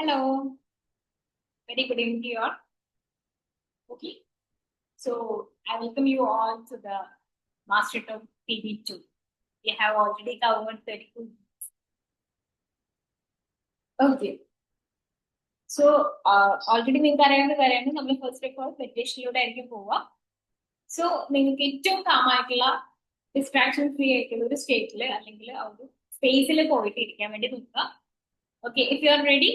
Hello, very good evening to you all. Okay, so I welcome you all to the Master Talk TV2. We have already covered 32. Okay, so already നിങ്ങൾക്ക് അറിയാവുന്ന കാര്യമാണ് നമ്മൾ first of all മെഡിറ്റേഷനിലൂടെ ആയിരിക്കും പോവുക. So നിങ്ങൾക്ക് ഏറ്റവും കാമായിട്ടുള്ള distraction free ആയിട്ടുള്ള ഒരു സ്റ്റേറ്റിൽ അല്ലെങ്കിൽ ആ ഒരു സ്പേസിൽ പോയിട്ട് ഇരിക്കാൻ വേണ്ടി നോക്കുക. Okay, if you are ready,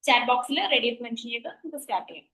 chat ബോക്സിൽ റെഡി മെൻഷൻ ചെയ്ത് നമുക്ക് സ്റ്റാർട്ട് ചെയ്യാം.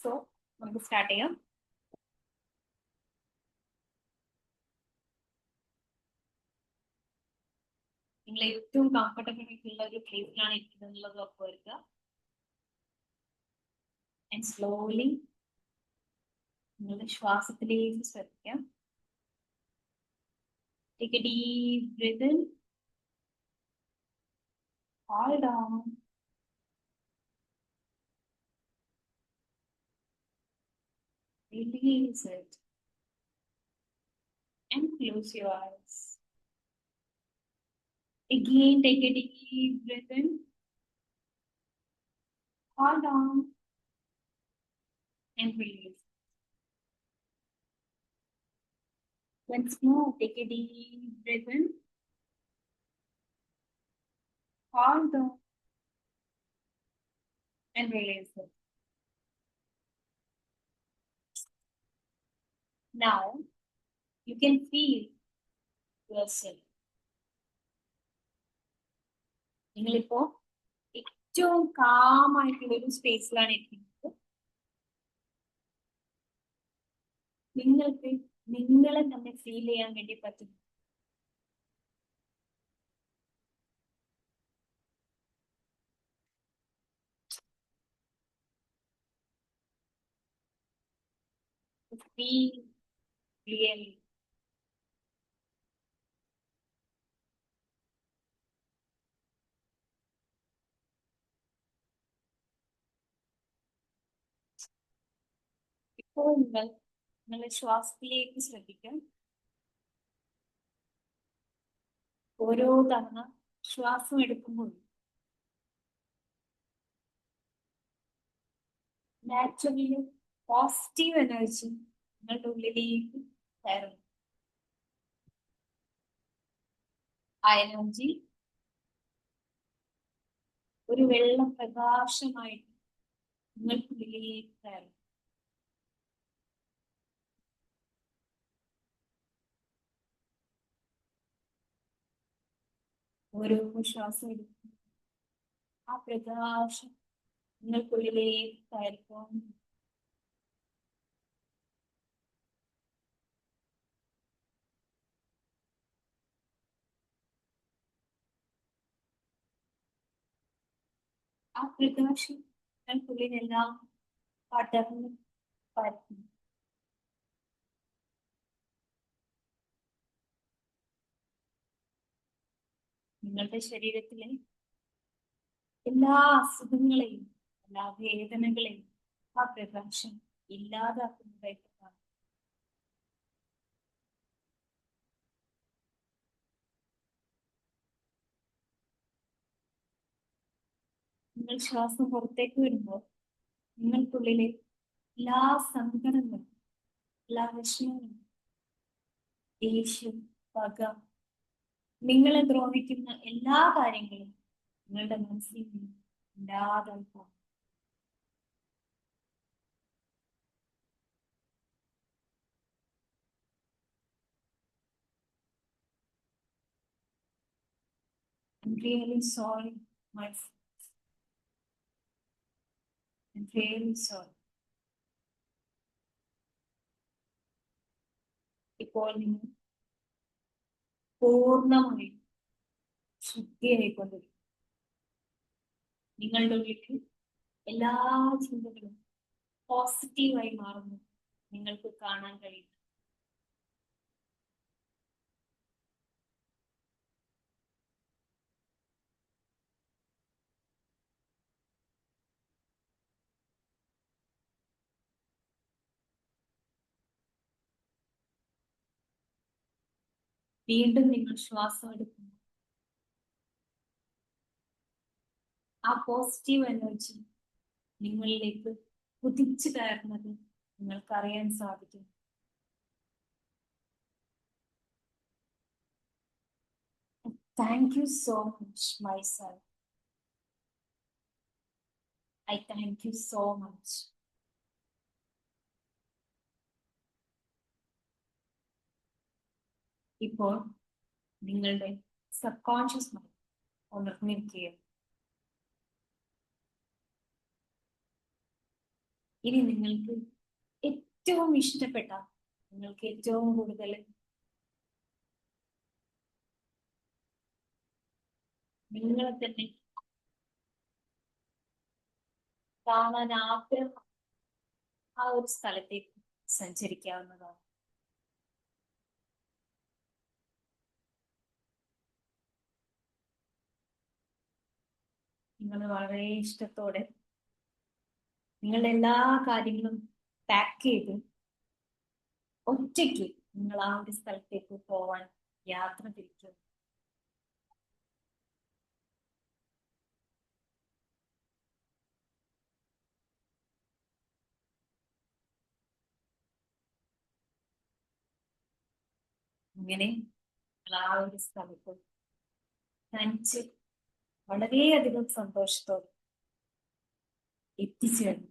സോ നമുക്ക് സ്റ്റാർട്ട് ചെയ്യാം. നിങ്ങൾ ഏറ്റവും കംഫർട്ടബിൾ ആയിട്ടുള്ള ഒരു പ്ലേസിലാണ് ഇരിക്കുന്നത് എന്നുള്ളത് ഉറപ്പുവരുത്തുക. ആൻഡ് സ്ലോലി നിങ്ങളുടെ ശ്വാസത്തിലേക്ക് ശ്രദ്ധിക്കാം. Take a deep breath in, hold on, release it, and close your eyes. Again, take a deep breath in, hold on, and release. Once more, take a deep breath in, hold on, and release it. Now, you can feel yourself. നിങ്ങളിപ്പോ ഏറ്റവും കാമായിട്ടുള്ള ഒരു സ്പേസിലാണ് ഇരിക്കുന്നത്. നിങ്ങൾക്ക് നിങ്ങളെ തന്നെ feel ചെയ്യാൻ വേണ്ടി പറ്റും. Feel clearly. ഇപ്പോൾ നിങ്ങളുടെ ശ്വാസത്തിലേക്ക് ശ്രദ്ധിക്കാം. ഓരോ തവണ ശ്വാസം എടുക്കുമ്പോൾ നാച്ചുറലി പോസിറ്റീവ് എനർജി നിങ്ങളുടെ ഉള്ളിലേക്ക് കയറുന്നു. ആ എനർജി ഒരു വെള്ള പ്രകാശമായിട്ട് നിങ്ങൾക്കുള്ളിലേക്ക് കയറും. ഓരോ ശ്വാസം എടുക്കും ആ പ്രകാശം നിങ്ങൾക്കുള്ളിലേക്ക് കയറിപ്പോ. ആ പ്രകാശം നിങ്ങൾക്കുള്ളിലെല്ലാം പടർന്ന് പരത്തുന്നു. നിങ്ങളുടെ ശരീരത്തിലെ എല്ലാ അസുഖങ്ങളെയും എല്ലാ വേദനകളെയും ആ പ്രകാശം ഇല്ലാതാക്കുന്നതായിട്ട് കാണും. നിങ്ങൾ ശ്വാസം പുറത്തേക്ക് വരുമ്പോൾ നിങ്ങൾക്കുള്ളിലെ എല്ലാ സങ്കടങ്ങളും, എല്ലാ വിഷമങ്ങളും, ദേഷ്യം, പക, നിങ്ങളെ ദ്രോഹിക്കുന്ന എല്ലാ കാര്യങ്ങളും നിങ്ങളുടെ മനസ്സിൽ നിന്ന് ഇല്ലാതായി പോകും. I'm really sorry, my friends. I'm really sorry. ഇപ്പോൾ നിങ്ങൾ പൂർണ്ണമായും ശുദ്ധിയായിക്കൊണ്ടിരിക്കും. നിങ്ങളുടെ ഉള്ളിൽ എല്ലാ ചിന്തകളും പോസിറ്റീവായി മാറുന്നു നിങ്ങൾക്ക് കാണാൻ കഴിയും. വീണ്ടും നിങ്ങൾ ശ്വാസം എടുക്കുന്നു. ആ പോസിറ്റീവ് എനർജി നിങ്ങളിലേക്ക് കുതിച്ചു കയറുന്നത് നിങ്ങൾക്ക് അറിയാൻ സാധിക്കും. Thank you so much, myself. I thank you so much. ഇപ്പോൾ നിങ്ങളുടെ സബ് കോൺഷ്യസ് മൈൻഡ് ഉണർന്നിരിക്കുകയാണ്. ഇനി നിങ്ങൾക്ക് ഏറ്റവും ഇഷ്ടപ്പെട്ട, നിങ്ങൾക്ക് ഏറ്റവും കൂടുതൽ നിങ്ങളെ തന്നെ കാണാൻ ആഗ്രഹം ആ ഒരു സ്ഥലത്തേക്ക് സഞ്ചരിക്കാവുന്നതാണ്. നിങ്ങൾ വളരെ ഇഷ്ടത്തോടെ നിങ്ങളുടെ എല്ലാ കാര്യങ്ങളും പാക്ക് ചെയ്ത് ഒറ്റയ്ക്ക് നിങ്ങൾ ആ ഒരു സ്ഥലത്തേക്ക് പോവാൻ യാത്ര തിരിക്കും. ഇങ്ങനെ നിങ്ങൾ ആ ഒരു സ്ഥലത്ത് തനിച്ച് വളരെയധികം സന്തോഷത്തോടെ എത്തിച്ചേർന്നു.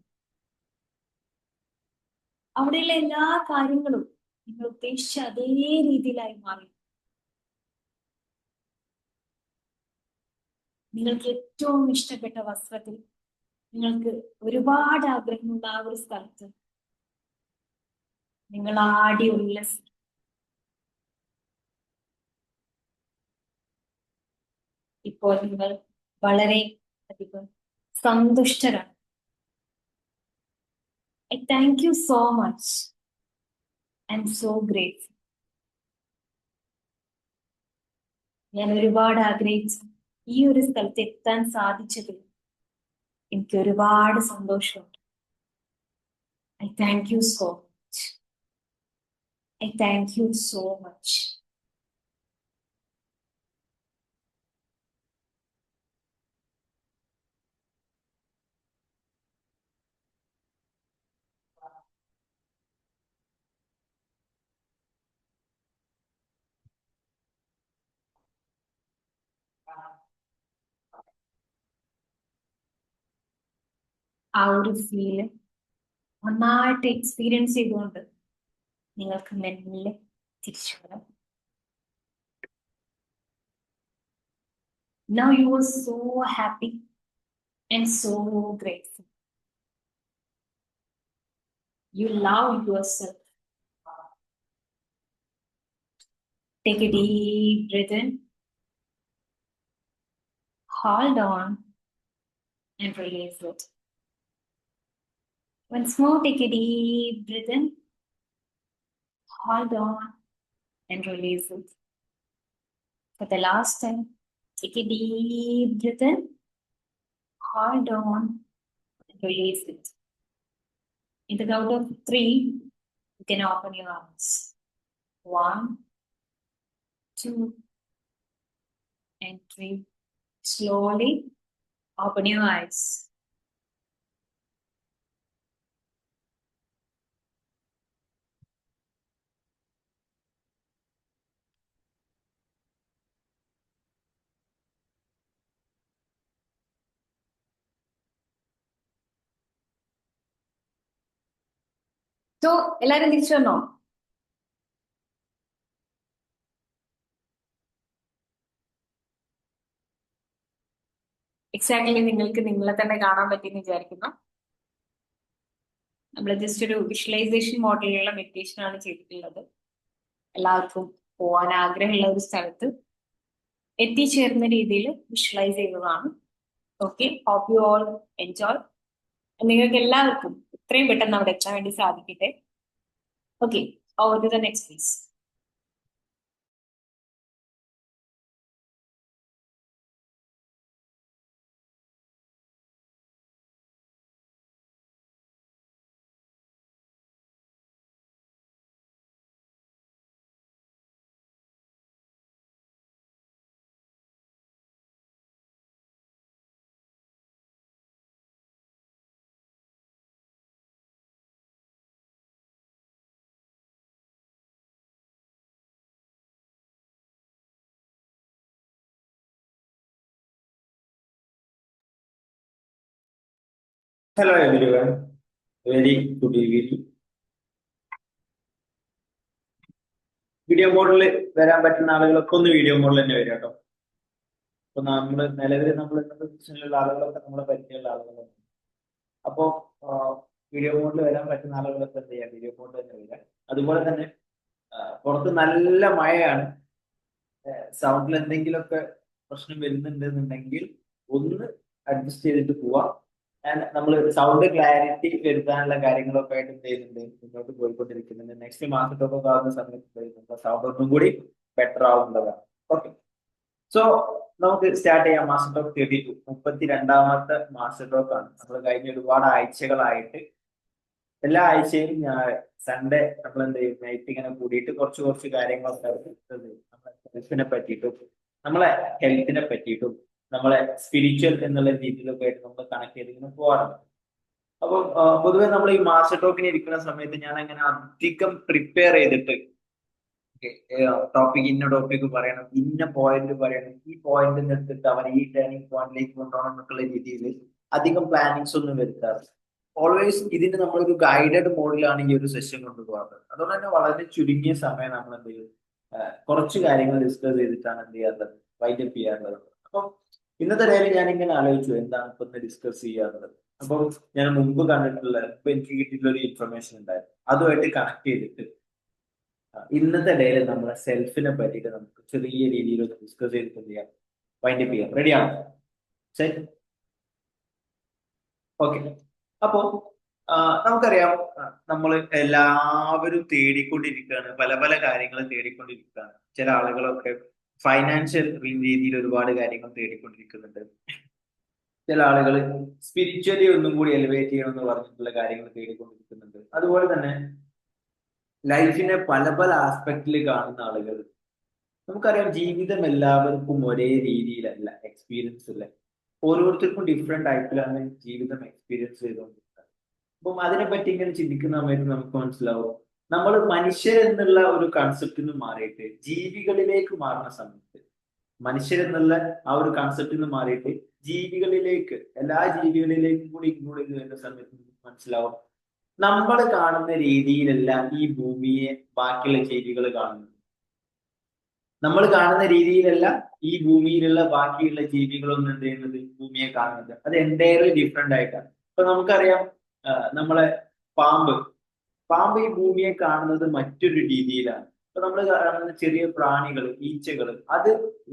അവിടെയുള്ള എല്ലാ കാര്യങ്ങളും നിങ്ങൾ ഉദ്ദേശിച്ച അതേ രീതിയിലായി മാറി. നിങ്ങൾക്ക് ഏറ്റവും ഇഷ്ടപ്പെട്ട വസ്ത്രത്തിൽ നിങ്ങൾക്ക് ഒരുപാട് ആഗ്രഹമുള്ള ആ ഒരു സ്ഥലത്ത് നിങ്ങൾ ആടി ഉല്ലസിക്കും. ഇപ്പോൾ നിങ്ങൾ വളരെ അധികം സന്തുഷ്ടരാണ്. I thank you so much. I'm so grateful. ഞാൻ ഒരുപാട് ആഗ്രഹിച്ചു ഈ ഒരു സ്ഥലത്ത് എത്താൻ സാധിച്ചതിൽ എനിക്ക് ഒരുപാട് സന്തോഷമുണ്ട്. I thank you so much. I thank you so much. ആ ഒരു ഫീല് നന്നായിട്ട് എക്സ്പീരിയൻസ് ചെയ്തുകൊണ്ട് നിങ്ങൾക്ക് മെല്ലെ തിരിച്ചു വരാം. Now you are so happy and so grateful. You love yourself. Take a deep breath in. Hold on and release it. Once more, take a deep breath in. Hold on and release it. For the last time, take a deep breath in. Hold on and release it. In the count of 3, you can open your arms. 1, 2, and 3. Slowly open your eyes. So, എല്ലാരും തിരിച്ചു വന്നോ? Exactly നിങ്ങൾക്ക് നിങ്ങളെ തന്നെ കാണാൻ പറ്റിയെന്ന് വിചാരിക്കുന്നു. നമ്മൾ ജസ്റ്റ് ഒരു വിഷ്വലൈസേഷൻ മോഡലിലുള്ള മെഡിറ്റേഷൻ ആണ് ചെയ്തിട്ടുള്ളത്. എല്ലാവർക്കും പോകാൻ ആഗ്രഹമുള്ള ഒരു സ്ഥലത്ത് എത്തിച്ചേരുന്ന രീതിയിൽ വിഷ്വലൈസ് ചെയ്തതാണ്. Okay, hope you all enjoy. നിങ്ങൾക്ക് എല്ലാവർക്കും എത്രയും പെട്ടെന്ന് അവിടെ എത്താൻ വേണ്ടി സാധിക്കട്ടെ. Okay, over to the next please. Hello everyone, very good evening. Video മോഡിൽ വരാൻ പറ്റുന്ന ആളുകളൊക്കെ ഒന്ന് വീഡിയോ മോഡിൽ തന്നെ വരും കേട്ടോ. അപ്പൊ നിലവിൽ നമ്മൾ ഇന്നത്തെ പൊസിഷനിലുള്ള ആളുകളൊക്കെ നമ്മളെ പരിചയമുള്ള ആളുകളാണ്. അപ്പോ വീഡിയോ മോഡിൽ വരാൻ പറ്റുന്ന ആളുകളൊക്കെ എന്ത് ചെയ്യാം, വീഡിയോ മോഡിൽ തന്നെ വരിക. അതുപോലെ തന്നെ പുറത്ത് നല്ല മഴയാണ്. സൗണ്ടിൽ എന്തെങ്കിലുമൊക്കെ പ്രശ്നം വരുന്നുണ്ടെന്നുണ്ടെങ്കിൽ ഒന്ന് അഡ്ജസ്റ്റ് ചെയ്തിട്ട് പോവാം. നമ്മൾ സൗണ്ട് ക്ലാരിറ്റി വരുത്താനുള്ള കാര്യങ്ങളൊക്കെ ആയിട്ട് എന്ത് ചെയ്യുന്നുണ്ട്, മുന്നോട്ട് പോയിക്കൊണ്ടിരിക്കുന്നുണ്ട്. നെക്സ്റ്റ് മാസത്തൊക്കെ ആകുന്ന സമയത്ത് സൗണ്ട് ഒന്നും കൂടി ബെറ്റർ ആവുന്നതാണ്. ഓക്കെ, സോ നമുക്ക് സ്റ്റാർട്ട് ചെയ്യാം. മാസ്റ്റർ ടോക്ക് 32, 32ാമത്തെ മാസ്റ്റർ ടോക്ക് ആണ്. നമ്മൾ കഴിഞ്ഞ ഒരുപാട് ആഴ്ചകളായിട്ട് എല്ലാ ആഴ്ചയും സൺഡേ നമ്മൾ എന്ത് ചെയ്യും, നൈറ്റ് ഇങ്ങനെ കൂടിയിട്ട് കുറച്ച് കാര്യങ്ങളൊക്കെ നമ്മളെ സെൽഫിനെ പറ്റിയിട്ടും നമ്മളെ ഹെൽത്തിനെ പറ്റിയിട്ടും നമ്മളെ സ്പിരിച്വൽ എന്നുള്ള രീതിയിലൊക്കെ ആയിട്ട് നമ്മൾ കണക്ട് ചെയ്ത് ഇങ്ങനെ പോകാറുണ്ട്. അപ്പൊ പൊതുവെ നമ്മൾ ഈ മാസ്റ്റർ ടോക്കിന് ഇരിക്കുന്ന സമയത്ത് ഞാൻ അങ്ങനെ അധികം പ്രിപ്പയർ ചെയ്തിട്ട് ഇന്ന ടോപ്പിക് പറയണം, ഇന്ന പോയിന്റ് പറയണം, ഈ പോയിന്റ് എടുത്തിട്ട് അവൻ ഈ ടേണിംഗ് പോയിന്റിലേക്ക് കൊണ്ടുപോകണം എന്നൊക്കെയുള്ള രീതിയിൽ അധികം പ്ലാനിങ്സ് ഒന്നും വരുത്താറില്ല. ഓൾവേസ് ഇതിന് നമ്മളൊരു ഗൈഡഡ് മോഡിലാണ് ഈ ഒരു സെഷൻ കൊണ്ടുപോകാറ്. അതുകൊണ്ട് തന്നെ വളരെ ചുരുങ്ങിയ സമയം നമ്മൾ എന്ത് ചെയ്യും, കുറച്ച് കാര്യങ്ങൾ ഡിസ്കസ് ചെയ്തിട്ടാണ് എന്ത് ചെയ്യാറുള്ളത്, വൈൻഡപ്പ് ചെയ്യാറുള്ളത്. അപ്പം ഇന്നത്തെ ഡേയിൽ ഞാൻ ഇങ്ങനെ ആലോചിച്ചു എന്താണ് ഇപ്പൊ ഡിസ്കസ് ചെയ്യാറുള്ളത്. അപ്പം ഞാൻ മുമ്പ് എനിക്ക് കിട്ടിയിട്ടുള്ള ഒരു ഇൻഫർമേഷൻ ഉണ്ടായിരുന്നു, അതുമായിട്ട് കണക്ട് ചെയ്തിട്ട് ഇന്നത്തെ ഡേയിൽ നമ്മളെ സെൽഫിനെ പറ്റിയിട്ട് നമുക്ക് ചെറിയ രീതിയിൽ ഡിസ്കസ് ചെയ്തിട്ട് എന്ത് ചെയ്യാം, വൈൻഡപ്പ് ചെയ്യാം. റെഡിയാണോ? ശരി, ഓക്കെ. അപ്പോ നമുക്കറിയാം, നമ്മൾ എല്ലാവരും തേടിക്കൊണ്ടിരിക്കുകയാണ്, പല പല കാര്യങ്ങൾ തേടിക്കൊണ്ടിരിക്കുകയാണ്. ചില ആളുകളൊക്കെ ഫൈനാൻഷ്യൽ രീതിയിൽ ഒരുപാട് കാര്യങ്ങൾ തേടിക്കൊണ്ടിരിക്കുന്നുണ്ട്. ചില ആളുകൾ സ്പിരിച്വലി ഒന്നും കൂടി എലിവേറ്റ് ചെയ്യണം എന്ന് പറഞ്ഞിട്ടുള്ള കാര്യങ്ങൾ തേടിക്കൊണ്ടിരിക്കുന്നുണ്ട്. അതുപോലെ തന്നെ ലൈഫിനെ പല പല ആസ്പെക്റ്റിൽ കാണുന്ന ആളുകൾ. നമുക്കറിയാം, ജീവിതം എല്ലാവർക്കും ഒരേ രീതിയിലല്ല എക്സ്പീരിയൻസ് അല്ലേ. ഓരോരുത്തർക്കും ഡിഫറെന്റ് ടൈപ്പിലാണ് ജീവിതം എക്സ്പീരിയൻസ് ചെയ്തുകൊണ്ടിരിക്കുന്നത്. അപ്പം അതിനെപ്പറ്റി ഇങ്ങനെ ചിന്തിക്കുന്ന സമയത്ത് നമുക്ക് മനസ്സിലാവും, നമ്മൾ മനുഷ്യരെന്നുള്ള ഒരു കൺസെപ്റ്റിൽ നിന്ന് മാറിയിട്ട് ജീവികളിലേക്ക് മാറുന്ന സമയത്ത്, മനുഷ്യരെന്നുള്ള ആ ഒരു കൺസെപ്റ്റിൽ നിന്ന് മാറിയിട്ട് ജീവികളിലേക്ക്, എല്ലാ ജീവികളിലേക്കും കൂടി ഇഗ്നോർ ചെയ്ത് വരുന്ന സമയത്ത് നമുക്ക് മനസ്സിലാവും, നമ്മൾ കാണുന്ന രീതിയിലല്ല ഈ ഭൂമിയെ ബാക്കിയുള്ള ജീവികൾ കാണുന്നത്. നമ്മൾ കാണുന്ന രീതിയിലല്ല ഈ ഭൂമിയിലുള്ള ബാക്കിയുള്ള ജീവികളൊന്നും എന്ത് ചെയ്യുന്നത്, ഭൂമിയെ കാണുന്നത്. അത് എൻ്റയർലി ഡിഫറെന്റ് ആയിട്ടാണ്. ഇപ്പൊ നമുക്കറിയാം, നമ്മളെ പാമ്പ് പാമ്പ് ഈ ഭൂമിയെ കാണുന്നത് മറ്റൊരു രീതിയിലാണ്. ഇപ്പൊ നമ്മൾ കാണുന്ന ചെറിയ പ്രാണികൾ, ഈച്ചകൾ, അത്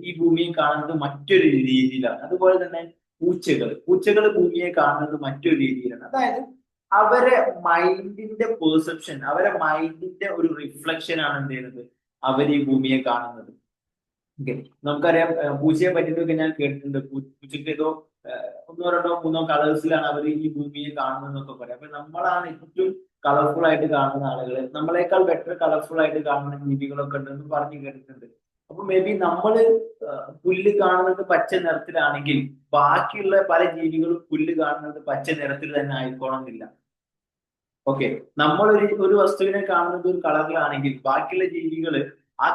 ഈ ഭൂമിയെ കാണുന്നത് മറ്റൊരു രീതിയിലാണ്. അതുപോലെ തന്നെ പൂച്ചകൾ ഭൂമിയെ കാണുന്നത് മറ്റൊരു രീതിയിലാണ്. അതായത് അവരെ മൈൻഡിന്റെ പെർസെപ്ഷൻ, അവരെ മൈൻഡിന്റെ ഒരു റിഫ്ലക്ഷൻ ആണ് എന്ത് ചെയ്യുന്നത്, അവർ ഈ ഭൂമിയെ കാണുന്നത്. ഓക്കെ, നമുക്കറിയാം, പൂച്ചയെ പറ്റിയിട്ടൊക്കെ ഞാൻ കേട്ടിട്ടുണ്ട്. പൂച്ചയ്ക്ക് ഏതോ ഒന്നോ രണ്ടോ മൂന്നോ കളേഴ്സിലാണ് അവർ ഈ ഭൂമിയെ കാണുന്നതെന്നൊക്കെ പറയാം. അപ്പൊ നമ്മളാണ് ഏറ്റവും കളർഫുൾ ആയിട്ട് കാണുന്ന ആളുകൾ, നമ്മളെക്കാൾ ബെറ്റർ കളർഫുൾ ആയിട്ട് കാണുന്ന ജീവികളൊക്കെ ഉണ്ടെന്ന് പറഞ്ഞു കേട്ടിട്ടുണ്ട്. അപ്പൊ മേ ബി നമ്മള് പുല്ല് കാണുന്നത് പച്ച നിറത്തിലാണെങ്കിൽ ബാക്കിയുള്ള പല ജീവികളും പുല്ല് കാണുന്നത് പച്ച നിറത്തിൽ തന്നെ ആയിക്കോണം എന്നില്ല. ഓക്കെ, നമ്മൾ ഒരു വസ്തുവിനെ കാണുന്നത് ഒരു കളറിലാണെങ്കിൽ ബാക്കിയുള്ള ജീവികള് ആ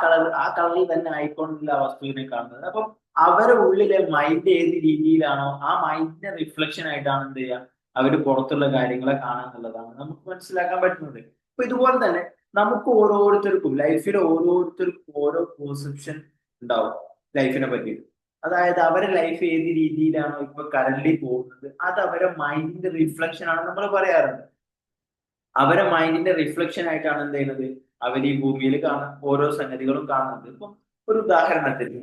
കളറിൽ തന്നെ ആയിക്കൊണ്ടില്ല ആ വസ്തുവിനെ കാണുന്നത്. അപ്പം അവരുടെ ഉള്ളിലെ മൈൻഡ് ഏത് രീതിയിലാണോ ആ മൈൻഡിന്റെ റിഫ്ലക്ഷൻ ആയിട്ടാണ് എന്ത് ചെയ്യുക, അവര് പുറത്തുള്ള കാര്യങ്ങളെ കാണാന്നുള്ളതാണ് നമുക്ക് മനസ്സിലാക്കാൻ പറ്റുന്നത്. അപ്പൊ ഇതുപോലെ തന്നെ നമുക്ക് ഓരോരുത്തർക്കും ലൈഫിൽ ഓരോരുത്തർക്കും ഓരോ പെർസെപ്ഷൻ ഉണ്ടാവും ലൈഫിനെ പറ്റി. അതായത് അവരെ ലൈഫ് ഏത് രീതിയിലാണോ ഇപ്പൊ കറന്റ് പോകുന്നത് അത് അവരെ മൈൻഡിന്റെ റിഫ്ലക്ഷൻ ആണ് നമ്മൾ പറയാറുണ്ട്. അവരെ മൈൻഡിന്റെ റിഫ്ലക്ഷൻ ആയിട്ടാണ് എന്ത് ചെയ്യുന്നത് അവർ ഈ ഭൂമിയിൽ കാണുന്ന ഓരോ സംഗതികളും കാണുന്നത്. ഇപ്പം ഒരു ഉദാഹരണത്തിന്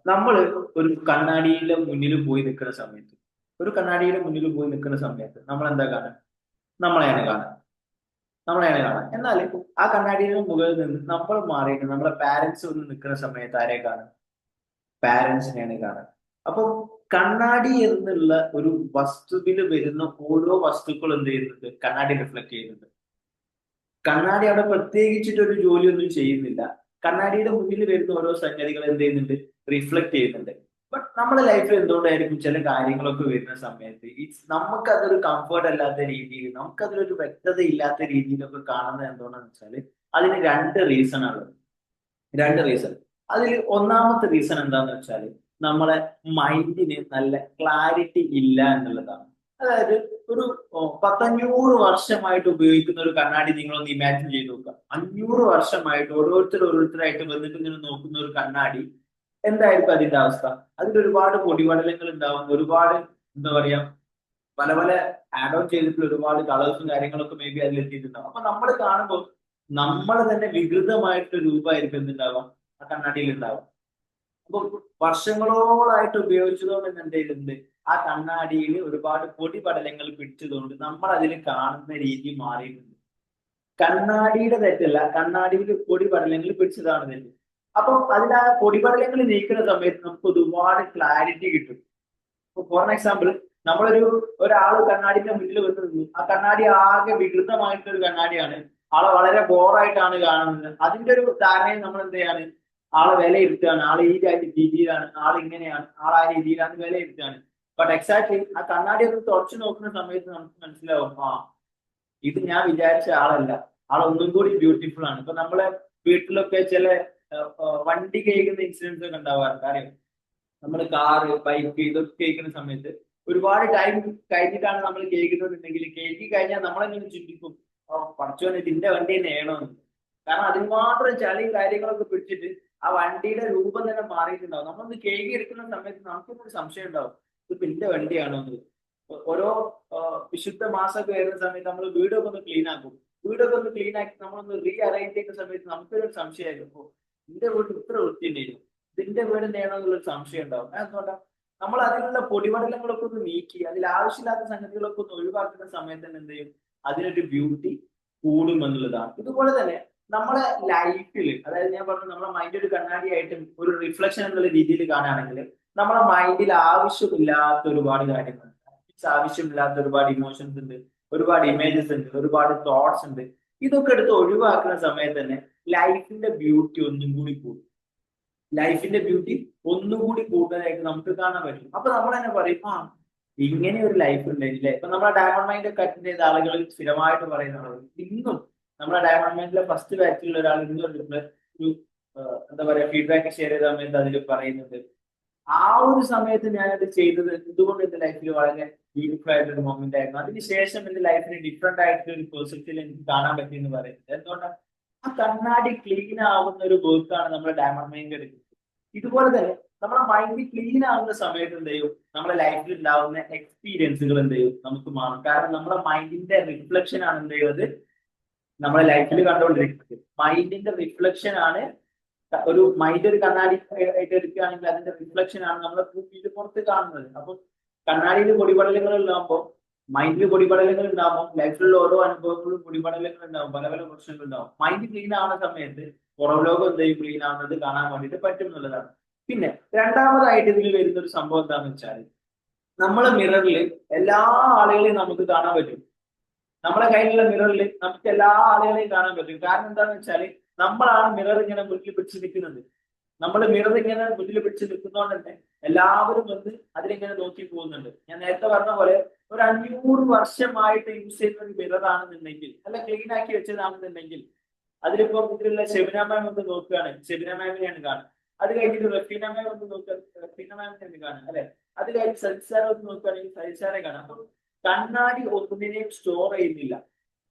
നമ്മൾ ഒരു കണ്ണാടിയുടെ മുന്നിൽ പോയി നിൽക്കുന്ന സമയത്ത് നമ്മൾ എന്താ കാണുക? നമ്മളെയാണ് കാണുക. എന്നാൽ ആ കണ്ണാടിയുടെ മുകളിൽ നിന്ന് നമ്മൾ മാറിയിട്ട് നമ്മളെ പാരന്റ്സ് ഒന്ന് നിൽക്കുന്ന സമയത്ത് ആരെ കാണും? പാരന്റ്സിനെയാണ് കാണുക. അപ്പൊ കണ്ണാടി എന്നുള്ള ഒരു വസ്തുവിൽ വരുന്ന ഓരോ വസ്തുക്കളും എന്ത് ചെയ്യുന്നുണ്ട്? കണ്ണാടി റിഫ്ലക്ട് ചെയ്യുന്നുണ്ട്. കണ്ണാടി അവിടെ പ്രത്യേകിച്ചിട്ട് ഒരു ജോലിയൊന്നും ചെയ്യുന്നില്ല. കണ്ണാടിയുടെ മുന്നിൽ വരുന്ന ഓരോ സംഗതികൾ എന്ത് ചെയ്യുന്നുണ്ട്? റിഫ്ലക്ട് ചെയ്യുന്നുണ്ട്. ബട്ട് നമ്മുടെ ലൈഫിൽ എന്തുകൊണ്ടായിരിക്കും ചില കാര്യങ്ങളൊക്കെ വരുന്ന സമയത്ത് നമുക്കതൊരു കംഫർട്ട് അല്ലാത്ത രീതിയിൽ, നമുക്കതിലൊരു വ്യക്തത ഇല്ലാത്ത രീതിയിലൊക്കെ കാണുന്നത് എന്തുകൊണ്ടാന്ന് വെച്ചാൽ അതിന് രണ്ട് റീസൺ. അതിൽ ഒന്നാമത്തെ റീസൺ എന്താന്ന് വെച്ചാൽ നമ്മളെ മൈൻഡിന് നല്ല ക്ലാരിറ്റി ഇല്ല എന്നുള്ളതാണ്. അതായത് ഒരു 500 വർഷമായിട്ട് ഉപയോഗിക്കുന്ന ഒരു കണ്ണാടി നിങ്ങളൊന്ന് ഇമാജിൻ ചെയ്ത് നോക്കുക. 500 വർഷമായിട്ട് ഓരോരുത്തരായിട്ട് വന്നിട്ട് ഇങ്ങനെ നോക്കുന്ന ഒരു കണ്ണാടി എന്തായിരിക്കും അതിന്റെ അവസ്ഥ? അതിൽ ഒരുപാട് പൊടിപടലങ്ങൾ ഉണ്ടാവും, ഒരുപാട് എന്താ പറയാ പല പല ആഡ് ഓൺ ചെയ്തിട്ടുള്ള ഒരുപാട് കളേഴ്സും കാര്യങ്ങളൊക്കെ മേ ബി അതിൽ എത്തിയിട്ടുണ്ടാവും. അപ്പൊ നമ്മൾ കാണുമ്പോൾ നമ്മൾ തന്നെ വികൃതമായിട്ടുള്ള രൂപമായിരിക്കും എന്തുണ്ടാവുക ആ കണ്ണാടിയിൽ ഉണ്ടാവുക. അപ്പൊ വർഷങ്ങളോളായിട്ട് ഉപയോഗിച്ചതുകൊണ്ട് തന്നെ എന്ത് ചെയ്തിട്ടുണ്ട്? ആ കണ്ണാടിയിൽ ഒരുപാട് പൊടിപടലങ്ങൾ പിടിച്ചതുകൊണ്ട് നമ്മൾ അതിൽ കാണുന്ന രീതി മാറിയിട്ടുണ്ട്. കണ്ണാടിയുടെ തെറ്റല്ല, കണ്ണാടിയിൽ പൊടിപടലങ്ങൾ പിടിച്ചതാണ് തെറ്റ്. അപ്പം അതിൽ ആ പൊടിപടലങ്ങൾ നീക്കുന്ന സമയത്ത് നമുക്ക് ഒരുപാട് ക്ലാരിറ്റി കിട്ടും. ഇപ്പൊ ഫോർ എക്സാമ്പിൾ, ഒരാള് കണ്ണാടിന്റെ മുന്നിൽ വന്ന് നിന്നു, ആ കണ്ണാടി ആകെ വികൃതമായിട്ടൊരു കണ്ണാടിയാണ്, ആളെ വളരെ ബോറായിട്ടാണ് കാണുന്നത്. അതിന്റെ ഒരു ധാരണയിൽ നമ്മൾ എന്ത് ചെയ്യാണ്? ആളെ വിലയിരുത്തുകയാണ്. ആൾ ഈ രീതിയിലാണ്, ആൾ ഇങ്ങനെയാണ്, ആൾ ആ രീതിയിലാണ് വിലയിരുത്തുകയാണ്. ബട്ട് എക്സാക്ട്ലി ആ കണ്ണാടി ഒന്ന് തുടച്ചു നോക്കുന്ന സമയത്ത് നമുക്ക് മനസ്സിലാവും, ഇത് ഞാൻ വിചാരിച്ച ആളല്ല, ആൾ ഒന്നും കൂടി ബ്യൂട്ടിഫുൾ ആണ്. ഇപ്പൊ നമ്മളെ വീട്ടിലൊക്കെ ചില വണ്ടി കേൾക്കുന്ന ഇൻസിഡൻസ് ഒക്കെ ഉണ്ടാവാറുണ്ട്. അറിയാം, നമ്മൾ കാറ് ബൈക്ക് ഇതൊക്കെ കേൾക്കുന്ന സമയത്ത് ഒരുപാട് ടൈം കഴിഞ്ഞിട്ടാണ് നമ്മൾ കേൾക്കുന്നുണ്ടെങ്കിൽ കേൾക്കി കഴിഞ്ഞാൽ നമ്മളെങ്ങനെ ചിന്തിക്കും, പഠിച്ചോനെ ഇതിന്റെ വണ്ടി തന്നെയാണോ എന്ന്. കാരണം അതിന് മാത്രം ചളി കാര്യങ്ങളൊക്കെ പിടിച്ചിട്ട് ആ വണ്ടിയുടെ രൂപം തന്നെ മാറിയിട്ടുണ്ടാവും. നമ്മളൊന്ന് കേൾക്കി എടുക്കുന്ന സമയത്ത് നമുക്കൊരു സംശയം ഉണ്ടാവും, ഇതിപ്പോ എന്റെ വണ്ടിയാണോ എന്ന്. ഓരോ വിശുദ്ധ മാസമൊക്കെ വരുന്ന സമയത്ത് നമ്മൾ വീടൊക്കെ ഒന്ന് ക്ലീൻ ആക്കും. നമ്മളൊന്ന് റീ അറേഞ്ച് ചെയ്യുന്ന സമയത്ത് നമുക്കൊരു സംശയമായിരിക്കും, എന്റെ വീട് ഇത്ര വൃത്തിയുണ്ടായിരുന്നു, ഇതിന്റെ വീട് തന്നെയാണോ എന്നുള്ളൊരു സംശയം ഉണ്ടാവും. അതുകൊണ്ടാണ് നമ്മൾ അതിലുള്ള പൊടിപടലങ്ങളൊക്കെ ഒന്ന് നീക്കി അതിൽ ആവശ്യമില്ലാത്ത സംഗതികളൊക്കെ ഒന്ന് ഒഴിവാക്കുന്ന സമയത്ത് തന്നെ എന്ത് ചെയ്യും? അതിനൊരു ബ്യൂട്ടി കൂടും എന്നുള്ളതാണ്. ഇതുപോലെ തന്നെ നമ്മളെ ലൈഫിൽ, അതായത് ഞാൻ പറഞ്ഞു നമ്മളെ മൈൻഡ് ഒരു കണ്ണാടിയായിട്ട് ഒരു റിഫ്ലക്ഷൻ എന്നുള്ള രീതിയിൽ കാണുകയാണെങ്കിൽ നമ്മളെ മൈൻഡിൽ ആവശ്യമില്ലാത്ത ഒരുപാട് കാര്യങ്ങളുണ്ട്, ആവശ്യമില്ലാത്ത ഒരുപാട് ഇമോഷൻസ് ഉണ്ട്, ഒരുപാട് ഇമേജസ് ഉണ്ട്, ഒരുപാട് തോട്ട്സ് ഉണ്ട്. ഇതൊക്കെ എടുത്ത് ഒഴിവാക്കുന്ന സമയത്ത് തന്നെ ലൈഫിന്റെ ബ്യൂട്ടി ഒന്നുകൂടി കൂടുതലായിട്ട് നമുക്ക് കാണാൻ പറ്റും. അപ്പൊ നമ്മൾ തന്നെ പറയും, ഇങ്ങനെ ഒരു ലൈഫ് ഉണ്ടായില്ലേ. ഇപ്പൊ നമ്മളെ ഡയമണ്ട് മൈൻഡ് ഒക്കെ അറ്റൻഡ് ചെയ്ത ആളുകൾ സ്ഥിരമായിട്ട് പറയുന്ന ഇന്നും നമ്മളെ ഡയമണ്ട് മൈൻഡിലെ ഫസ്റ്റ് ബാച്ചിലുള്ള ഒരാൾ ഇന്നും ഒരു എന്താ പറയാ ഫീഡ്ബാക്ക് ഷെയർ ചെയ്ത സമയത്ത് അതിൽ പറയുന്നത്, ആ ഒരു സമയത്ത് ഞാനത് ചെയ്തത് എന്തുകൊണ്ട് എന്റെ ലൈഫിൽ വളരെ ബ്യൂട്ടിഫുൾ ആയിട്ടുള്ള ഒരു മൊമെന്റ് ആയിരുന്നു. അതിനുശേഷം എന്റെ ലൈഫിന് ഡിഫറെന്റ് ആയിട്ടുള്ള ഒരു പെർസ്പെക്റ്റീവിൽ എനിക്ക് കാണാൻ പറ്റിയെന്ന് പറയുന്നത് എന്തുകൊണ്ടാണ്? ആ കണ്ണാടി ക്ലീൻ ആവുന്ന ഒരു വർക്കാണ് നമ്മുടെ ഡയമണ്ട് മൈൻഡ് എടുക്കുന്നത്. ഇതുപോലെ തന്നെ നമ്മുടെ മൈൻഡ് ക്ലീൻ ആവുന്ന സമയത്ത് എന്ത് ചെയ്യും? നമ്മുടെ ലൈഫിൽ ഉണ്ടാവുന്ന എക്സ്പീരിയൻസുകൾ എന്ത് ചെയ്യും? നമുക്ക് മാറും. കാരണം നമ്മുടെ മൈൻഡിന്റെ റിഫ്ലക്ഷൻ ആണ് എന്ത് ചെയ്യുന്നത് നമ്മുടെ ലൈഫിൽ കണ്ടുകൊണ്ടിരിക്കുന്നത്. മൈൻഡിന്റെ റിഫ്ലക്ഷൻ ആണ് ഒരു കണ്ണാടി ആയിട്ട് എടുക്കുകയാണെങ്കിൽ അതിന്റെ റിഫ്ലക്ഷൻ ആണ് നമ്മളെ പുറത്ത് കാണുന്നത്. അപ്പൊ കണ്ണാടിയിൽ പൊടിപടലങ്ങൾ ഉണ്ടാകുമ്പോൾ, മൈൻഡിൽ പൊടിപടലങ്ങൾ ഉണ്ടാകുമ്പോൾ, ലൈഫിലുള്ള ഓരോ അനുഭവങ്ങളും പൊടിപടലങ്ങൾ ഉണ്ടാവും, പല പല പ്രശ്നങ്ങൾ ഉണ്ടാവും. മൈൻഡ് ക്ലീൻ ആവുന്ന സമയത്ത് പുറം ലോകം എന്തെയും ക്ലീൻ ആവുന്നത് കാണാൻ വേണ്ടിയിട്ട് പറ്റും എന്നുള്ളതാണ്. പിന്നെ രണ്ടാമതായിട്ട് ഇതിൽ വരുന്ന ഒരു സംഭവം എന്താണെന്ന് വെച്ചാൽ, നമ്മളെ മിററിൽ എല്ലാ ആളുകളെയും നമുക്ക് കാണാൻ പറ്റും. നമ്മളെ കയ്യിലുള്ള മിററിൽ നമുക്ക് എല്ലാ ആളുകളെയും കാണാൻ പറ്റും. കാരണം എന്താണെന്ന് വെച്ചാൽ നമ്മളാണ് മിറർ ഇങ്ങനെ മുന്നിൽ പിടിച്ച് നിൽക്കുന്നത്. നമ്മൾ മിറർ ഇങ്ങനെ മുന്നിൽ പിടിച്ച് നിൽക്കുന്നതുകൊണ്ട് തന്നെ എല്ലാവരും വന്ന് അതിലിങ്ങനെ നോക്കി പോകുന്നുണ്ട്. ഞാൻ നേരത്തെ പറഞ്ഞ പോലെ ഒരു 500 വർഷമായിട്ട് യൂസ് ചെയ്യുന്ന ഒരു മിറർ ആണെന്നുണ്ടെങ്കിൽ, അല്ല ക്ലീൻ ആക്കി വെച്ചതാണെന്നുണ്ടെങ്കിൽ, അതിലിപ്പോ ഇതിലുള്ള ഷെബിന മാം ഒന്ന് നോക്കുകയാണ്, ഷെബിന മാമിനെയാണ് കാണുക. അത് കഴിഞ്ഞിട്ട് റഫീന മാം ഒന്ന് നോക്കുക, റഫീന മാമിനെയാണ് കാണുക, അല്ലെ. അത് കഴിഞ്ഞ് സജിസാറെ ഒന്ന് നോക്കുകയാണെങ്കിൽ സജിസാറെ കാണാം. അപ്പൊ കണ്ണാടി ഒന്നിനെയും സ്റ്റോർ ചെയ്യുന്നില്ല,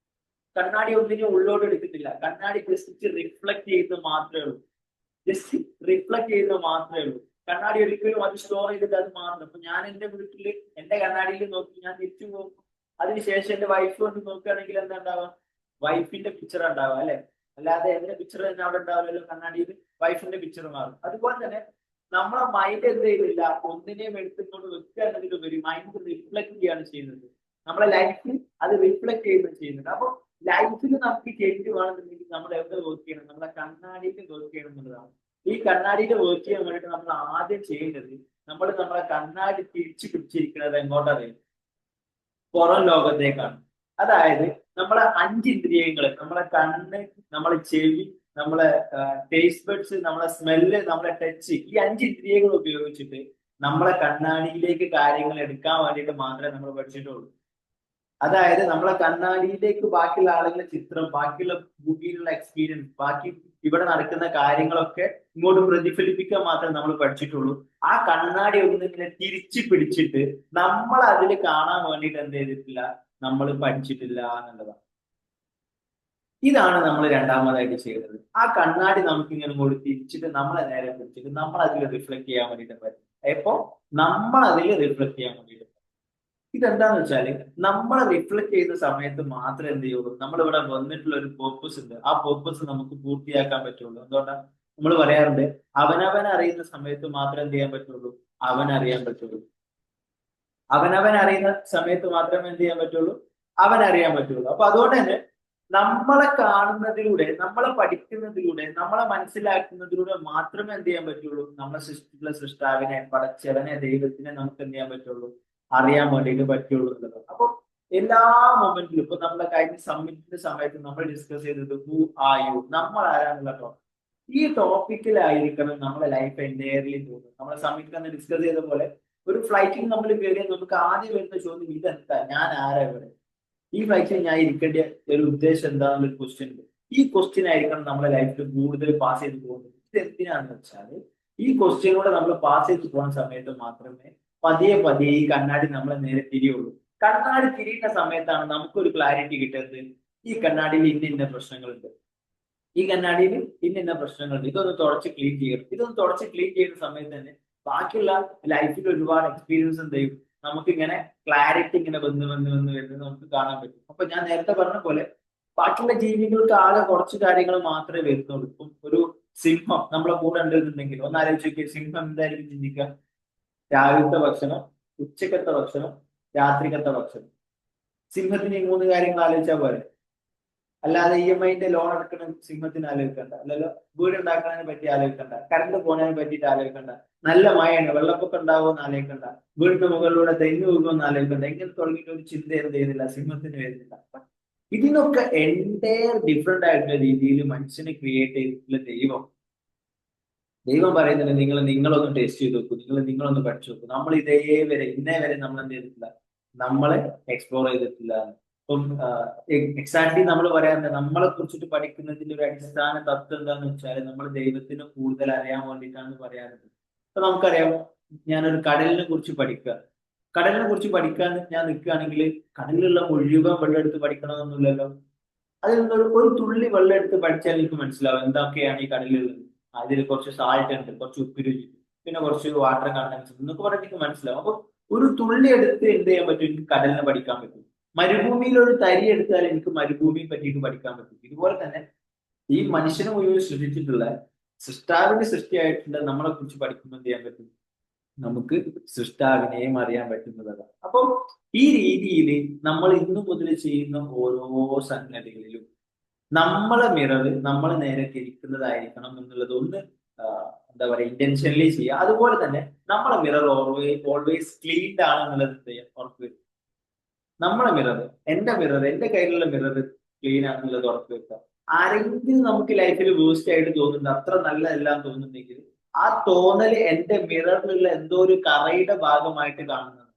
കണ്ണാടി ഒന്നിനെയും ഉള്ളോട്ട് എടുക്കുന്നില്ല. കണ്ണാടി ജസ്റ്റ് റിഫ്ലക്ട് ചെയ്യുന്നത് മാത്രമേ ഉള്ളൂ. കണ്ണാടി ഒരിക്കലും അത് സ്റ്റോർ ചെയ്തിട്ട് അത് മാത്രം. ഇപ്പൊ ഞാൻ എന്റെ വീട്ടില് എന്റെ കണ്ണാടിയിൽ നോക്കി ഞാൻ തിരിച്ചു പോകും. അതിനുശേഷം എന്റെ വൈഫ് വന്ന് നോക്കുകയാണെങ്കിൽ എന്താ ഉണ്ടാവുക? വൈഫിന്റെ പിക്ചർ ഉണ്ടാവുക അല്ലെ? അല്ലാതെ എന്റെ പിക്ചർ തന്നെ അവിടെ ഉണ്ടാവില്ലല്ലോ. കണ്ണാടിയിൽ വൈഫിന്റെ പിക്ചർ മാറും. അതുപോലെ തന്നെ നമ്മളെ മൈൻഡ് എന്ത് ചെയ്യുന്നില്ല, ഒന്നിനെയും എടുത്തുകൊണ്ട് വെക്കുക എന്നതിലുപരി മൈൻഡ് റിഫ്ലക്ട് ചെയ്യാണ് ചെയ്യുന്നത്. നമ്മളെ ലൈഫിൽ അത് റിഫ്ലക്ട് ചെയ്യുന്നുണ്ട്. അപ്പൊ ലൈഫിൽ നമുക്ക് ചേഞ്ച് വേണമെന്നുണ്ടെങ്കിൽ നമ്മൾ എവിടെ വർക്ക് ചെയ്യണം? നമ്മളെ കണ്ണാടിയിൽ വർക്ക് ചെയ്യണം എന്നുള്ളതാണ്. ഈ കണ്ണാടിയിൽ വർക്ക് ചെയ്യാൻ വേണ്ടിയിട്ട് നമ്മൾ ആദ്യം ചെയ്യേണ്ടത്, നമ്മളെ കണ്ണാടി തിരിച്ചു പിടിച്ചിരിക്കുന്നത് എങ്ങോട്ടറിയാം? പുറം ലോകത്തേക്കാണ്. അതായത് നമ്മളെ 5 ഇന്ദ്രിയങ്ങള്, നമ്മളെ കണ്ണ്, നമ്മളെ ചെവി, നമ്മളെ ടേസ്റ്റ് ബഡ്സ്, നമ്മളെ സ്മെല്ല്, നമ്മളെ ടച്ച്, ഈ 5 ഇന്ദ്രിയങ്ങൾ ഉപയോഗിച്ചിട്ട് നമ്മളെ കണ്ണാടിയിലേക്ക് കാര്യങ്ങൾ എടുക്കാൻ വേണ്ടിയിട്ട് മാത്രമേ നമ്മൾ പഠിച്ചിട്ടുള്ളൂ. അതായത് നമ്മളെ കണ്ണാടിയിലേക്ക് ബാക്കിയുള്ള ആളുകളുടെ ചിത്രം, ബാക്കിയുള്ള ഭൂമിയിലുള്ള എക്സ്പീരിയൻസ്, ബാക്കി ഇവിടെ നടക്കുന്ന കാര്യങ്ങളൊക്കെ ഇങ്ങോട്ട് പ്രതിഫലിപ്പിക്കാൻ മാത്രമേ നമ്മൾ പഠിച്ചിട്ടുള്ളൂ. ആ കണ്ണാടി ഒന്നിങ്ങനെ തിരിച്ചു പിടിച്ചിട്ട് നമ്മൾ അതിൽ കാണാൻ വേണ്ടിയിട്ട് എന്ത് ചെയ്തിട്ടില്ല, നമ്മൾ പഠിച്ചിട്ടില്ല എന്നുള്ളതാണ്. ഇതാണ് നമ്മൾ രണ്ടാമതായിട്ട് ചെയ്തത്. ആ കണ്ണാടി നമുക്ക് ഇങ്ങനെ കൂടി തിരിച്ചിട്ട് നമ്മളെ നേരെ പിടിച്ചിട്ട് നമ്മൾ അതിൽ റിഫ്ലക്ട് ചെയ്യാൻ വേണ്ടിയിട്ട് പറ്റും. എപ്പോ നമ്മൾ അതിൽ റിഫ്ലക്ട് ചെയ്യാൻ വേണ്ടിയിട്ട്. ഇതെന്താന്ന് വെച്ചാല് നമ്മൾ റിഫ്ലക്ട് ചെയ്യുന്ന സമയത്ത് മാത്രമേ എന്ത് ചെയ്യുള്ളൂ, നമ്മളിവിടെ വന്നിട്ടുള്ള ഒരു പേർപ്പസ് ഉണ്ട്. ആ പേർപ്പസ് നമുക്ക് പൂർത്തിയാക്കാൻ പറ്റുള്ളൂ. എന്തുകൊണ്ടാണ് നമ്മൾ പറയാറുണ്ട്, അവനവൻ അറിയുന്ന സമയത്ത് മാത്രമേ എന്ത് ചെയ്യാൻ പറ്റുള്ളൂ, അവൻ അറിയാൻ പറ്റുള്ളൂ. അവനവൻ അറിയുന്ന സമയത്ത് മാത്രമേ എന്ത് ചെയ്യാൻ പറ്റുള്ളൂ, അവൻ അറിയാൻ പറ്റുള്ളൂ. അപ്പൊ അതുകൊണ്ട് തന്നെ നമ്മളെ കാണുന്നതിലൂടെ, നമ്മളെ പഠിക്കുന്നതിലൂടെ, നമ്മളെ മനസ്സിലാക്കുന്നതിലൂടെ മാത്രമേ എന്ത് ചെയ്യാൻ പറ്റുള്ളൂ, നമ്മളെ സൃഷ്ടിച്ചുള്ള സൃഷ്ടാവിനെ, പടച്ചവനെ, ദൈവത്തിനെ നമുക്ക് എന്ത് ചെയ്യാൻ പറ്റുള്ളൂ, അറിയാൻ വേണ്ടിയിട്ട് പറ്റുള്ളൂ എന്നുള്ളത്. അപ്പൊ എല്ലാ മൊമെന്റിലും, ഇപ്പൊ നമ്മളെ കഴിഞ്ഞ സബ്മിറ്റിന്റെ സമയത്ത് നമ്മൾ ഡിസ്കസ് ചെയ്തത് ഹൂ ആർ യു, നമ്മൾ ആരാന്നുള്ള ടോപ്പിക്. ഈ ടോപ്പിക്കിലായിരിക്കണം നമ്മളെ ലൈഫ് എൻറ്റയർലി പോകുന്നത്. നമ്മളെ സബ്മിറ്റിൽ അന്ന് ഡിസ്കസ് ചെയ്ത പോലെ ഒരു ഫ്ലൈറ്റിൽ നമ്മൾ കയറിയാൽ നമുക്ക് ആദ്യം വരുന്ന ചോദ്യം ഇതെന്താ, ഞാൻ ആരാ ഇവിടെ, ഈ ഫ്ലൈറ്റിൽ ഞാൻ ഇരിക്കേണ്ട ഒരു ഉദ്ദേശം എന്താണെന്നൊരു ക്വസ്റ്റ്യൻ ഉണ്ട്. ഈ ക്വസ്റ്റ്യൻ ആയിരിക്കണം നമ്മുടെ ലൈഫിൽ കൂടുതൽ പാസ് ചെയ്ത് പോകുന്നത്. ഇത് എന്തിനാണെന്ന് വെച്ചാൽ ഈ ക്വസ്റ്റ്യനോടെ നമ്മൾ പാസ് ചെയ്ത് പോകുന്ന സമയത്ത് മാത്രമേ പതിയെ പതിയെ ഈ കണ്ണാടി നമ്മളെ നേരെ തിരിയുള്ളൂ. കണ്ണാടി തിരിയുന്ന സമയത്താണ് നമുക്കൊരു ക്ലാരിറ്റി കിട്ടുന്നത്. ഈ കണ്ണാടിയിൽ ഇന്ന പ്രശ്നങ്ങളുണ്ട്, ഈ കണ്ണാടിയിൽ ഇന്ന പ്രശ്നങ്ങളുണ്ട്, ഇതൊന്ന് തുടച്ച് ക്ലീൻ ചെയ്യണം. ഇതൊന്ന് തുടച്ച് ക്ലീൻ ചെയ്യുന്ന സമയത്ത് തന്നെ ബാക്കിയുള്ള ലൈഫിൽ ഒരുപാട് എക്സ്പീരിയൻസ് എന്ത് ചെയ്യും, നമുക്കിങ്ങനെ ക്ലാരിറ്റി ഇങ്ങനെ വന്ന് നമുക്ക് കാണാൻ പറ്റും. അപ്പൊ ഞാൻ നേരത്തെ പറഞ്ഞ പോലെ ബാക്കിയുള്ള ജീവികൾക്ക് ആകെ കുറച്ച് കാര്യങ്ങൾ മാത്രമേ വരുന്നുള്ളൂ. ഇപ്പം ഒരു സിംഹം നമ്മളെ കൂടെ ഉണ്ടെന്നുണ്ടെങ്കിൽ ഒന്ന് ആലോചിച്ച് നോക്കിയ, സിംഹം എന്തായിരിക്കും ചിന്തിക്കുക? രാവിലത്തെ ഭക്ഷണം, ഉച്ചക്കത്തെ ഭക്ഷണം, രാത്രിക്കത്തെ ഭക്ഷണം. സിംഹത്തിന് ഈ 3 കാര്യങ്ങൾ ആലോചിച്ചാൽ പോരെ. അല്ലാതെ EMIന്റെ ലോൺ എടുക്കണം സിംഹത്തിന് ആലോചിക്കണ്ട, അല്ലല്ലോ. വീട് ഉണ്ടാക്കുന്നതിനെ പറ്റി ആലോചിക്കണ്ട, കറണ്ട് പോകുന്നതിനെ പറ്റിയിട്ട് ആലോചിക്കണ്ട, നല്ല മഴയാണ് വെള്ളപ്പൊക്കം ഉണ്ടാവുമെന്ന് ആലോചിക്കണ്ട, വീടിന്റെ മുകളിലൂടെ തെങ്ങ് വീഴുമെന്ന് ആലോചിക്കണ്ട. ഇങ്ങനെ തുടങ്ങിയിട്ട് ഒരു ചിന്ത എന്ത് ചെയ്യുന്നില്ല, സിംഹത്തിന് വരുന്നില്ല. ഇതിനൊക്കെ എൻറ്റയർ ഡിഫറെന്റ് ആയിട്ടുള്ള രീതിയിൽ മനുഷ്യനെ ക്രിയേറ്റ് ചെയ്തിട്ടുള്ള ദൈവം പറയുന്നുണ്ട്, നിങ്ങളൊന്ന് ടേസ്റ്റ് ചെയ്ത് നോക്കൂ, നിങ്ങളൊന്ന് പഠിച്ചു നോക്കൂ. നമ്മൾ ഇന്നേ വരെ നമ്മൾ എന്ത് ചെയ്തിട്ടില്ല, നമ്മളെ എക്സ്പ്ലോർ ചെയ്തിട്ടില്ല. ഇപ്പം എക്സാക്ട്ലി നമ്മൾ പറയാറുണ്ട്, നമ്മളെ കുറിച്ചിട്ട് പഠിക്കുന്നതിന്റെ ഒരു അടിസ്ഥാന തത്വം എന്താന്ന് വെച്ചാൽ നമ്മൾ ദൈവത്തിനെ കൂടുതൽ അറിയാൻ വേണ്ടിയിട്ടാണ് പറയാറുണ്ട്. അപ്പൊ നമുക്കറിയാം, ഞാനൊരു കടലിനെ കുറിച്ച് പഠിക്കുക, കടലിനെ കുറിച്ച് പഠിക്കാൻ ഞാൻ നിൽക്കുകയാണെങ്കിൽ കടലിലുള്ള മുഴുവൻ വെള്ളം എടുത്ത് പഠിക്കണമെന്നൊന്നുമില്ലല്ലോ. അതിൽ നിന്ന് ഒരു തുള്ളി വെള്ളം എടുത്ത് പഠിച്ചാൽ എനിക്ക് മനസ്സിലാവും എന്തൊക്കെയാണ് ഈ കടലിലുള്ളത്. അതിൽ കുറച്ച് സാൾട്ട് ഉണ്ട്, കുറച്ച് ഉപ്പ് രുചി, പിന്നെ കുറച്ച് വാട്ടർ കണ്ടൻസ് എന്നൊക്കെ പറഞ്ഞിട്ട് എനിക്ക് മനസ്സിലാവും. അപ്പൊ ഒരു തുള്ളി എടുത്ത് എന്ത് ചെയ്യാൻ പറ്റും, എനിക്ക് കടലിനെ പഠിക്കാൻ പറ്റും. മരുഭൂമിയിൽ ഒരു തരി എടുത്താൽ എനിക്ക് മരുഭൂമിയെ പറ്റിയിട്ട് പഠിക്കാൻ പറ്റും. ഇതുപോലെ തന്നെ ഈ മനുഷ്യനെ മുഴുവൻ സൃഷ്ടിച്ചിട്ടുള്ള സൃഷ്ടാവിന്റെ സൃഷ്ടിയായിട്ടുള്ള നമ്മളെ കുറിച്ച് പഠിക്കുമ്പോൾ എന്ത് ചെയ്യാൻ പറ്റും, നമുക്ക് സൃഷ്ടാവിനെയും അറിയാൻ പറ്റുന്നതാണ്. അപ്പം ഈ രീതിയിൽ നമ്മൾ ഇന്നു മുതൽ ചെയ്യുന്ന ഓരോ സംഗതികളിലും നമ്മളെ മിറർ നമ്മളെ നേരെ തിരിക്കുന്നതായിരിക്കണം എന്നുള്ളത് ഒന്ന് എന്താ പറയുക, ഇന്റൻഷനലി ചെയ്യുക. അതുപോലെ തന്നെ നമ്മളെ മിറർ ഓൾവേസ് ക്ലീൻഡ് ആണ് എന്നുള്ളത് എന്ത് ചെയ്യുക, ഉറപ്പ്. നമ്മളെ മിറർ, എന്റെ കയ്യിലുള്ള മിറർ ക്ലീൻ ആണെന്നുള്ളത് ഉറപ്പ് വെക്കുക. ആരെങ്കിലും നമുക്ക് ലൈഫിൽ വേസ്റ്റ് ആയിട്ട് തോന്നുന്നുണ്ട്, അത്ര നല്ലതല്ല തോന്നുന്നുണ്ടെങ്കിൽ ആ തോന്നൽ എന്റെ മിററിലുള്ള എന്തോ ഒരു കറയുടെ ഭാഗമായിട്ട് കാണുന്നത്,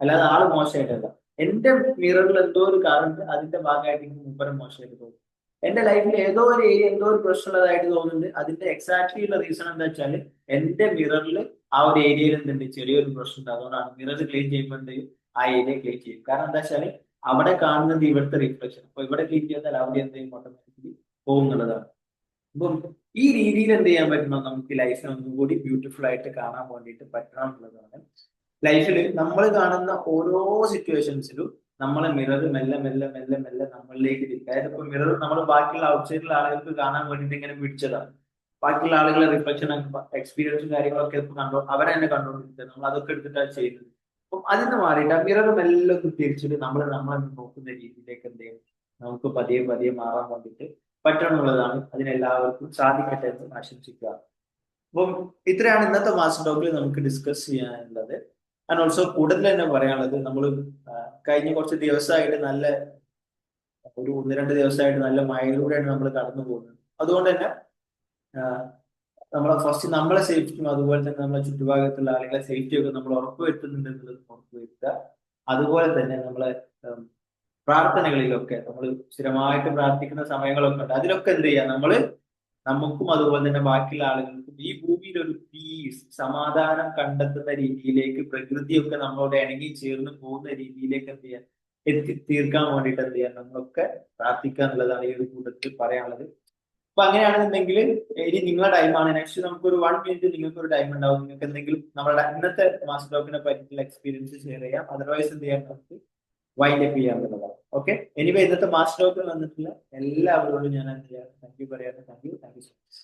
അല്ലാതെ ആള് മോശമായിട്ടല്ല. എന്റെ മിററിൽ എന്തോ ഒരു കറുണ്ട്, അതിന്റെ ഭാഗമായിട്ട് എനിക്ക് മുമ്പരം മോശമായിട്ട് തോന്നും. എന്റെ ലൈഫിൽ ഏതോ ഒരു ഏരിയ എന്തോ ഒരു പ്രശ്നമുള്ളതായിട്ട് തോന്നുന്നുണ്ട്, അതിന്റെ എക്സാക്ട്ലി ഉള്ള റീസൺ എന്താ വെച്ചാൽ എന്റെ മിററിൽ ആ ഒരു ഏരിയയിൽ എന്തുണ്ട്, ചെറിയൊരു പ്രശ്നമുണ്ട്. അതുകൊണ്ടാണ് മിറർ ക്ലീൻ ചെയ്യുമ്പോൾ എന്ത് ചെയ്യും, ആ ഏരിയ ക്ലീൻ ചെയ്യും. കാരണം എന്താ വെച്ചാൽ അവിടെ കാണുന്നത് ഇവിടുത്തെ റിഫ്ലക്ഷൻ. അപ്പൊ ഇവിടെ ക്ലീൻ ചെയ്താൽ അവിടെ എന്ത് ചെയ്യും, ഓട്ടോമാറ്റിക്കലി പോകുന്നുള്ളതാണ്. അപ്പം ഈ രീതിയിൽ എന്ത് ചെയ്യാൻ പറ്റണം, നമുക്ക് ലൈഫിനെ ഒന്നും കൂടി ബ്യൂട്ടിഫുൾ ആയിട്ട് കാണാൻ വേണ്ടിയിട്ട് പറ്റണം എന്നുള്ളതാണ്. ലൈഫിൽ നമ്മൾ കാണുന്ന ഓരോ സിറ്റുവേഷൻസിലും നമ്മളെ മിറർ മെല്ലെ മെല്ലെ മെല്ലെ മെല്ലെ നമ്മളിലേക്ക് തിരിക്കുക. അതായത് ഇപ്പൊ മിറർ നമ്മൾ ബാക്കിയുള്ള ഔട്ട്സൈഡിലുള്ള ആളുകൾക്ക് കാണാൻ വേണ്ടിയിട്ട് ഇങ്ങനെ പിടിച്ചതാണ്. ബാക്കിയുള്ള ആളുകളെ റിഫ്ലക്ഷൻ എക്സ്പീരിയൻസും കാര്യങ്ങളൊക്കെ കണ്ടോ അവരെന്നെ കണ്ടുകൊണ്ടിരിക്കുക, നമ്മൾ അതൊക്കെ എടുത്തിട്ടാണ് ചെയ്യുന്നത്. അപ്പം അതിന് മാറിയിട്ട് ആ മിറർ മെല്ലെ ഒന്ന് തിരിച്ചിട്ട് നമ്മളെ നോക്കുന്ന രീതിയിലേക്ക് എന്ത് ചെയ്യും, നമുക്ക് പതിയെ പതിയെ മാറാൻ വേണ്ടിയിട്ട് പറ്റണം എന്നുള്ളതാണ്. അതിനെല്ലാവർക്കും സാധിക്കട്ടെ എന്ന് ആശംസിക്കുക. അപ്പം ഇത്രയാണ് ഇന്നത്തെ മാസ്റ്റർ ടോക്കിൽ നമുക്ക് ഡിസ്കസ് ചെയ്യാനുള്ളത്. ആൻഡ് ഓൾസോ കൂടുതൽ തന്നെ പറയാനുള്ളത്, നമ്മൾ കഴിഞ്ഞ കുറച്ച് ദിവസമായിട്ട് നല്ല ഒരു 1-2 ദിവസമായിട്ട് നല്ല മഴയിലൂടെയാണ് നമ്മൾ കടന്നു പോകുന്നത്. അതുകൊണ്ട് തന്നെ നമ്മളെ ഫസ്റ്റ് നമ്മളെ സേഫ്റ്റിയും അതുപോലെ തന്നെ നമ്മളെ ചുറ്റുഭാഗത്തുള്ള ആളുകളെ സേഫ്റ്റി ഒക്കെ നമ്മൾ ഉറപ്പുവരുത്തുന്നുണ്ട് എന്നുള്ളത് ഉറപ്പുവരുത്തുക. അതുപോലെ തന്നെ നമ്മളെ പ്രാർത്ഥനകളിലൊക്കെ നമ്മൾ സ്ഥിരമായിട്ട് പ്രാർത്ഥിക്കുന്ന സമയങ്ങളൊക്കെ ഉണ്ട്. അതിലൊക്കെ എന്ത് ചെയ്യുക, നമ്മള് നമുക്കും അതുപോലെ തന്നെ ബാക്കിയുള്ള ആളുകൾക്കും ഈ ഭൂമിയിൽ ഒരു പീസ് സമാധാനം കണ്ടെത്തുന്ന രീതിയിലേക്ക് പ്രകൃതിയൊക്കെ നമ്മളോട് ഇണങ്ങി ചേർന്ന് പോകുന്ന രീതിയിലേക്ക് എന്ത് ചെയ്യാൻ തീർക്കാൻ വേണ്ടിയിട്ട് എന്ത് ചെയ്യാൻ നമ്മളൊക്കെ പ്രാർത്ഥിക്കുക എന്നുള്ളതാണ് ഈ ഒരു കൂട്ടത്തിൽ പറയാനുള്ളത്. അപ്പൊ അങ്ങനെയാണെന്നുണ്ടെങ്കിൽ ഇനി നിങ്ങളുടെ ടൈമാണ്. നെക്സ്റ്റ് നമുക്കൊരു 1 മിനിറ്റ് നിങ്ങൾക്ക് ഒരു ടൈം ഉണ്ടാവും. നിങ്ങൾക്ക് എന്തെങ്കിലും നമ്മുടെ ഇന്നത്തെ മാസ്റ്റർ ടോക്കിനെ പറ്റിയിട്ടുള്ള എക്സ്പീരിയൻസ് ഷെയർ ചെയ്യാം. അതർവൈസ് എന്ത് ചെയ്യാൻ നമുക്ക് വൈൻഡ് അപ്പ് ചെയ്യാന്നുള്ളതാണ്. ഓക്കെ, എനിവേ ഇന്നത്തെ മാസ്റ്റർ ടോക്കിൽ വന്നിട്ടുള്ള എല്ലാവരോടും ഞാൻ എന്ത് ചെയ്യാം, താങ്ക് യു പറയാം. Thank you so much.